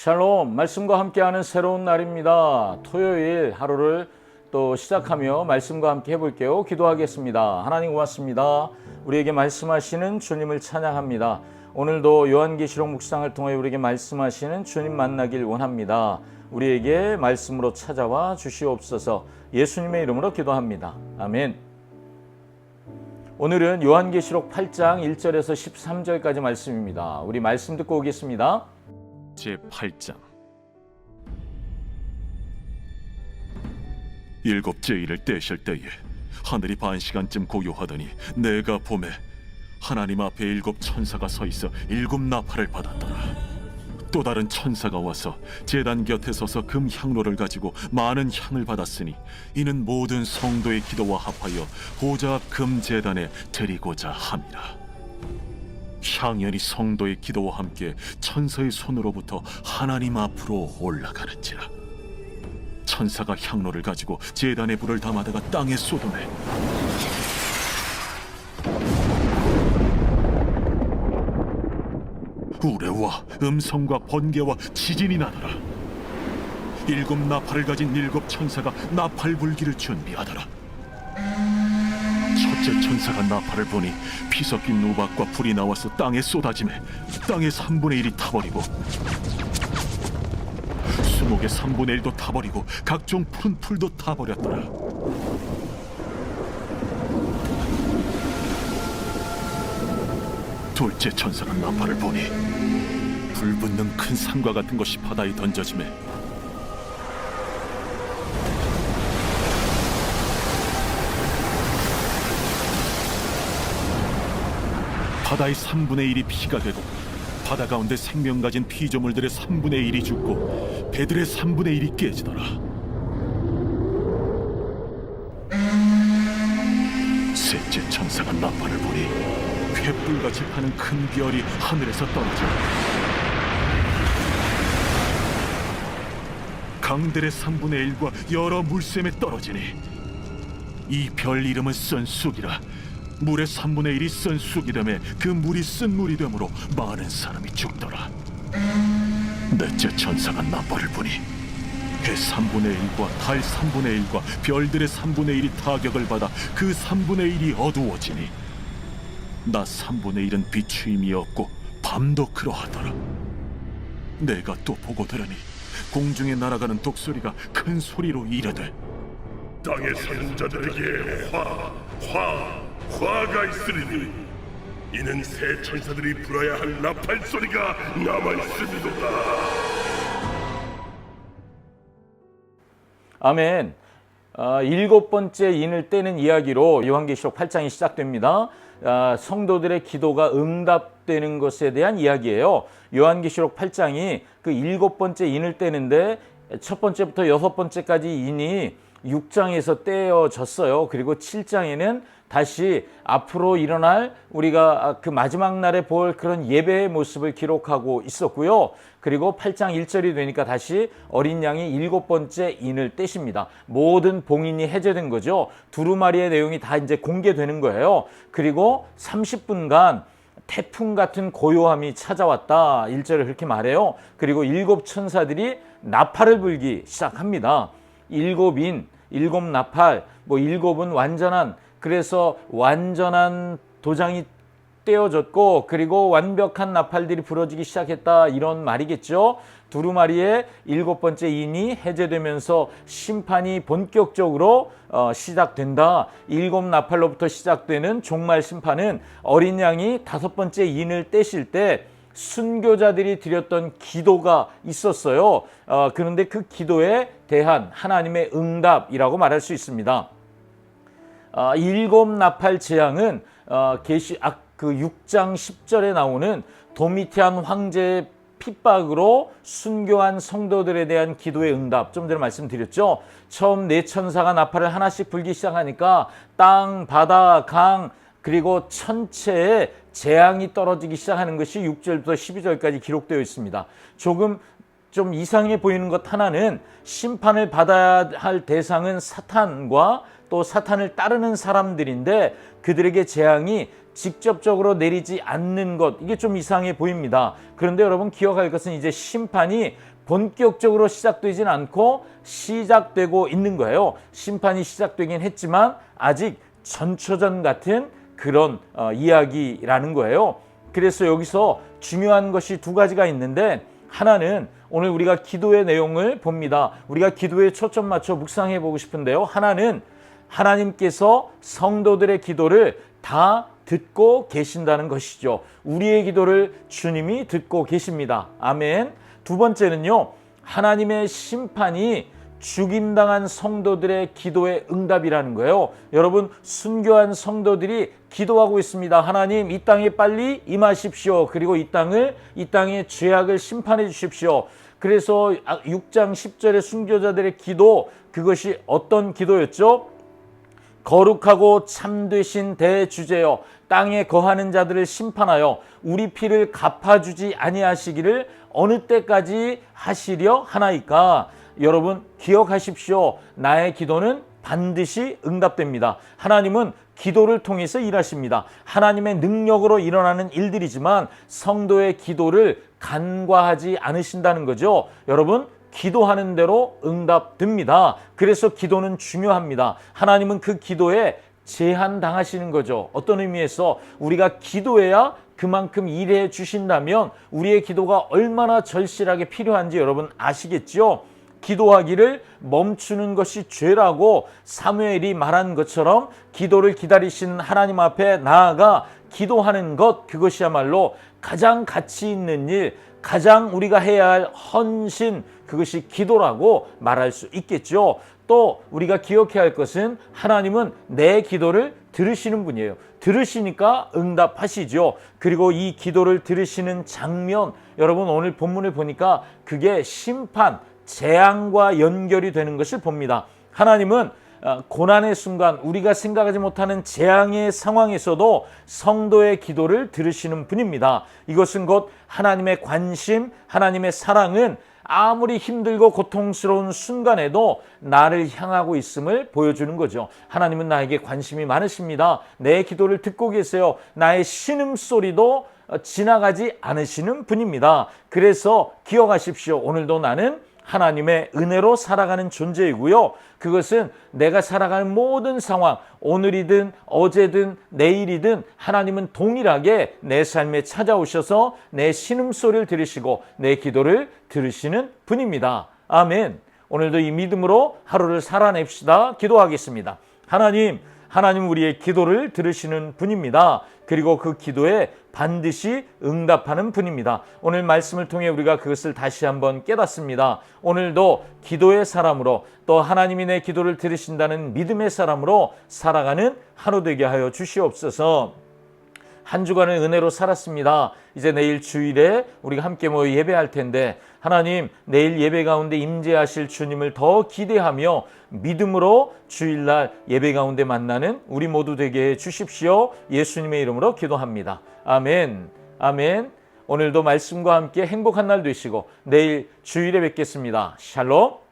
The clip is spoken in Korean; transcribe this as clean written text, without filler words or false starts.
샬롬, 말씀과 함께하는 새로운 날입니다. 토요일 하루를 또 시작하며 말씀과 함께 해볼게요. 기도하겠습니다. 하나님 고맙습니다. 우리에게 말씀하시는 주님을 찬양합니다. 오늘도 요한계시록 묵상을 통해 우리에게 말씀하시는 주님 만나길 원합니다. 우리에게 말씀으로 찾아와 주시옵소서. 예수님의 이름으로 기도합니다. 아멘. 오늘은 요한계시록 8장 1절에서 13절까지 말씀입니다. 우리 말씀 듣고 오겠습니다. 제8장 일곱째 일을 떼실 때에 하늘이 반시간쯤 고요하더니 내가 보매 하나님 앞에 일곱 천사가 서 있어 일곱 나팔을 받았더라. 또 다른 천사가 와서 제단 곁에 서서 금 향로를 가지고 많은 향을 받았으니 이는 모든 성도의 기도와 합하여 보좌 앞 금 제단에 드리고자 함이라. 향연이 성도의 기도와 함께 천사의 손으로부터 하나님 앞으로 올라가는지라. 천사가 향로를 가지고 제단에 불을 담아다가 땅에 쏟으매 우레와 음성과 번개와 지진이 나더라. 일곱 나팔을 가진 일곱 천사가 나팔 불기를 준비하더라. 첫째 천사가 나팔을 보니 피 섞인 우박과 불이 나와서 땅에 쏟아지매 땅의 3분의 1이 타버리고 수목의 3분의 1도 타버리고 각종 푸른 풀도 타버렸더라. 둘째 천사가 나팔을 보니 불붙는 큰 산과 같은 것이 바다에 던져지매 바다의 3분의 1이 피가 되고 바다 가운데 생명 가진 피조물들의 3분의 1이 죽고 배들의 3분의 1이 깨지더라. 셋째 천사가 나팔을 보니 횃불같이 파는 큰 별이 하늘에서 떨어져 강들의 3분의 1과 여러 물샘에 떨어지니 이 별 이름은 쓴 쑥이라. 물의 3분의 1이 쓴 쑥이 되매 그 물이 쓴 물이 되므로 많은 사람이 죽더라. 넷째 천사가 나팔을 보니 해 3분의 1과 달 3분의 1과 별들의 3분의 1이 타격을 받아 그 3분의 1이 어두워지니 낮 3분의 1은 비추임이 없고 밤도 그러하더라. 내가 또 보고 들으니 공중에 날아가는 독소리가 큰 소리로 이르되 땅의 사는 자들에게 화가 있으리니 이는 새 천사들이 불어야 할 나팔 소리가 남아있음이로다. 아멘. 일곱 번째 인을 떼는 이야기로 요한계시록 8장이 시작됩니다. 성도들의 기도가 응답되는 것에 대한 이야기예요. 요한계시록 8장이 그 일곱 번째 인을 떼는데 첫 번째부터 여섯 번째까지 인이 6장에서 떼어졌어요. 그리고 7장에는 다시 앞으로 일어날 우리가 그 마지막 날에 볼 그런 예배의 모습을 기록하고 있었고요. 그리고 8장 1절이 되니까 다시 어린 양이 일곱 번째 인을 떼십니다. 모든 봉인이 해제된 거죠. 두루마리의 내용이 다 이제 공개되는 거예요. 그리고 30분간 태풍 같은 고요함이 찾아왔다. 1절을 그렇게 말해요. 그리고 일곱 천사들이 나팔을 불기 시작합니다. 일곱 인, 일곱 나팔, 일곱은 완전한, 그래서 완전한 도장이 떼어졌고 그리고 완벽한 나팔들이 부러지기 시작했다, 이런 말이겠죠. 두루마리의 일곱 번째 인이 해제되면서 심판이 본격적으로 시작된다. 일곱 나팔로부터 시작되는 종말 심판은 어린 양이 다섯 번째 인을 떼실 때 순교자들이 드렸던 기도가 있었어요. 그런데 그 기도에 대한 하나님의 응답이라고 말할 수 있습니다. 일곱 나팔 재앙은 계시록 그 6장 10절에 나오는 도미티안 황제의 핍박으로 순교한 성도들에 대한 기도의 응답, 좀 전에 말씀드렸죠. 처음 네 천사가 나팔을 하나씩 불기 시작하니까 땅, 바다, 강 그리고 천체에 재앙이 떨어지기 시작하는 것이 6절부터 12절까지 기록되어 있습니다. 조금 좀 이상해 보이는 것 하나는 심판을 받아야 할 대상은 사탄과 또 사탄을 따르는 사람들인데 그들에게 재앙이 직접적으로 내리지 않는 것, 이게 좀 이상해 보입니다. 그런데 여러분 기억할 것은 이제 심판이 본격적으로 시작되진 않고 시작되고 있는 거예요. 심판이 시작되긴 했지만 아직 전초전 같은 그런 이야기라는 거예요. 그래서 여기서 중요한 것이 두 가지가 있는데, 하나는 오늘 우리가 기도의 내용을 봅니다. 우리가 기도에 초점 맞춰 묵상해 보고 싶은데요. 하나는 하나님께서 성도들의 기도를 다 듣고 계신다는 것이죠. 우리의 기도를 주님이 듣고 계십니다. 아멘. 두 번째는요, 하나님의 심판이 죽임당한 성도들의 기도의 응답이라는 거예요. 여러분, 순교한 성도들이 기도하고 있습니다. 하나님, 이 땅에 빨리 임하십시오. 그리고 이 땅의 죄악을 심판해 주십시오. 그래서 6장 10절의 순교자들의 기도, 그것이 어떤 기도였죠? 거룩하고 참되신 대주제여, 땅에 거하는 자들을 심판하여 우리 피를 갚아주지 아니하시기를 어느 때까지 하시려 하나이까. 여러분, 기억하십시오. 나의 기도는 반드시 응답됩니다. 하나님은 기도를 통해서 일하십니다. 하나님의 능력으로 일어나는 일들이지만 성도의 기도를 간과하지 않으신다는 거죠. 여러분, 기도하는 대로 응답됩니다. 그래서 기도는 중요합니다. 하나님은 그 기도에 제한당하시는 거죠. 어떤 의미에서 우리가 기도해야 그만큼 일해 주신다면 우리의 기도가 얼마나 절실하게 필요한지 여러분 아시겠죠? 기도하기를 멈추는 것이 죄라고 사무엘이 말한 것처럼 기도를 기다리시는 하나님 앞에 나아가 기도하는 것, 그것이야말로 가장 가치 있는 일, 가장 우리가 해야 할 헌신, 그것이 기도라고 말할 수 있겠죠. 또 우리가 기억해야 할 것은 하나님은 내 기도를 들으시는 분이에요. 들으시니까 응답하시죠. 그리고 이 기도를 들으시는 장면, 여러분 오늘 본문을 보니까 그게 심판, 재앙과 연결이 되는 것을 봅니다. 하나님은 고난의 순간, 우리가 생각하지 못하는 재앙의 상황에서도 성도의 기도를 들으시는 분입니다. 이것은 곧 하나님의 관심, 하나님의 사랑은 아무리 힘들고 고통스러운 순간에도 나를 향하고 있음을 보여주는 거죠. 하나님은 나에게 관심이 많으십니다. 내 기도를 듣고 계세요. 나의 신음소리도 지나가지 않으시는 분입니다. 그래서 기억하십시오. 오늘도 나는 하나님의 은혜로 살아가는 존재이고요. 그것은 내가 살아가는 모든 상황, 오늘이든 어제든 내일이든 하나님은 동일하게 내 삶에 찾아오셔서 내 신음소리를 들으시고 내 기도를 들으시는 분입니다. 아멘. 오늘도 이 믿음으로 하루를 살아냅시다. 기도하겠습니다. 하나님 우리의 기도를 들으시는 분입니다. 그리고 그 기도에 반드시 응답하는 분입니다. 오늘 말씀을 통해 우리가 그것을 다시 한번 깨닫습니다. 오늘도 기도의 사람으로, 또 하나님이 내 기도를 들으신다는 믿음의 사람으로 살아가는 하루 되게 하여 주시옵소서. 한 주간을 은혜로 살았습니다. 이제 내일 주일에 우리가 함께 모여 예배할 텐데, 하나님 내일 예배 가운데 임재하실 주님을 더 기대하며 믿음으로 주일날 예배 가운데 만나는 우리 모두 되게 해 주십시오. 예수님의 이름으로 기도합니다. 아멘. 아멘. 오늘도 말씀과 함께 행복한 날 되시고 내일 주일에 뵙겠습니다. 샬롬.